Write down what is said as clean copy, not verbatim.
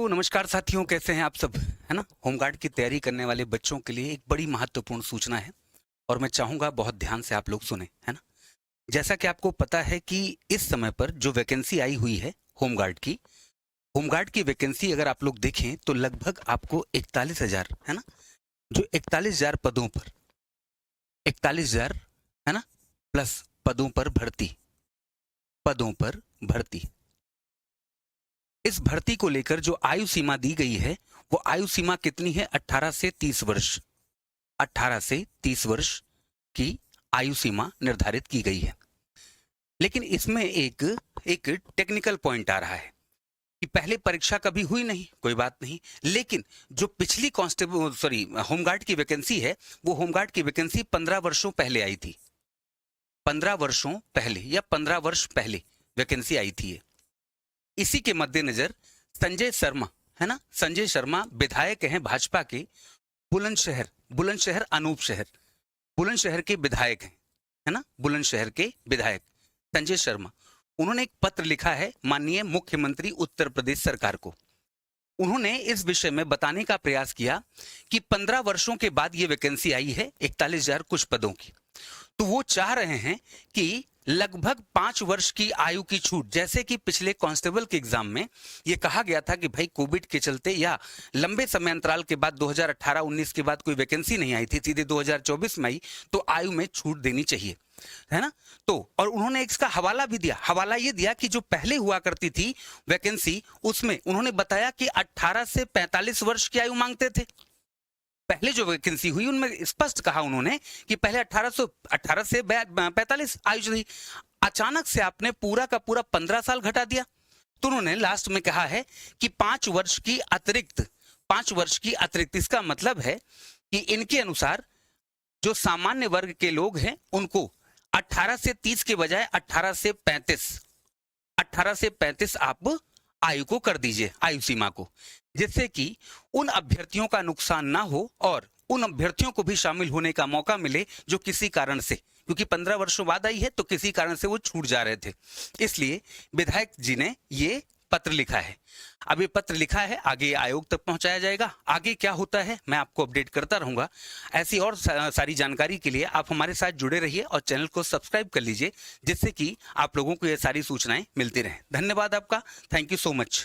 तो नमस्कार साथियों, कैसे हैं आप सब? है ना, होमगार्ड की तैयारी करने वाले बच्चों के लिए एक बड़ी महत्वपूर्ण सूचना है और मैं चाहूंगा बहुत ध्यान से आप लोग सुने, है ना। जैसा कि आपको पता है कि इस समय पर जो वैकेंसी आई हुई है होमगार्ड की वैकेंसी अगर आप लोग देखें तो लगभग आपको 41,000, है ना, जो 41,000 पदों पर 41,000, है ना, प्लस पदों पर भर्ती। इस भर्ती को लेकर जो आयु सीमा दी गई है वो आयु सीमा कितनी है? 18 से 30 वर्ष। 18 से 30 वर्ष की आयु सीमा निर्धारित की गई है। लेकिन इसमें एक टेक्निकल पॉइंट आ रहा है कि पहले परीक्षा कभी हुई नहीं, कोई बात नहीं, लेकिन जो पिछली होमगार्ड की वैकेंसी है वो होमगार्ड की वैकेंसी 15 वर्षों पहले आई थी। 15 वर्षों पहले या 15 वर्ष पहले वैकेंसी आई थी। इसी के मद्देनजर संजय शर्मा, है ना, संजय शर्मा विधायक हैं भाजपा के, बुलंदशहर के विधायक हैं, है ना, बुलंदशहर के विधायक संजय शर्मा। उन्होंने एक पत्र लिखा है माननीय मुख्यमंत्री उत्तर प्रदेश सरकार को। उन्होंने इस विषय में बताने का प्रयास किया कि 15 वर्षों के बाद ये वैकेंसी आई है 41,000 कुछ पदों की, तो वो चाह रहे हैं कि लगभग 5 वर्ष की आयु की छूट, जैसे कि पिछले कांस्टेबल के एग्जाम में ये कहा गया था कि भाई कोविड के चलते या लंबे समय अंतराल के बाद 2018-19 के बाद कोई वैकेंसी नहीं आई थी, सीधे 2024 में आई, तो आयु में छूट देनी चाहिए, है ना। तो और उन्होंने इसका हवाला भी दिया। हवाला ये दिया कि जो पहले हुआ करती थी वैकेंसी, उसमें उन्होंने बताया कि 18 से 45 वर्ष की आयु मांगते थे। पहले जो वैकेंसी हुई उनमें स्पष्ट कहा उन्होंने कि पहले 18 से 45 आयु थी। अचानक से आपने पूरा का पूरा 15 साल घटा दिया, तो उन्होंने लास्ट में कहा है कि 5 वर्ष की अतिरिक्त। इसका मतलब है कि इनके अनुसार जो सामान्य वर्ग के लोग हैं उनको 18 से 30 के बजाय 18 से 35 आप आयु को कर दीजिए, आयु सीमा को, जिससे कि उन अभ्यर्थियों का नुकसान ना हो और उन अभ्यर्थियों को भी शामिल होने का मौका मिले जो किसी कारण से, क्योंकि 15 वर्षों बाद आई है तो किसी कारण से वो छूट जा रहे थे। इसलिए विधायक जी ने ये पत्र लिखा है। अब ये पत्र लिखा है, आगे आयोग तक पहुंचाया जाएगा। आगे क्या होता है मैं आपको अपडेट करता रहूंगा। ऐसी और सारी जानकारी के लिए आप हमारे साथ जुड़े रहिए और चैनल को सब्सक्राइब कर लीजिए, जिससे कि आप लोगों को ये सारी सूचनाएं मिलती रहें। धन्यवाद आपका। Thank you so much.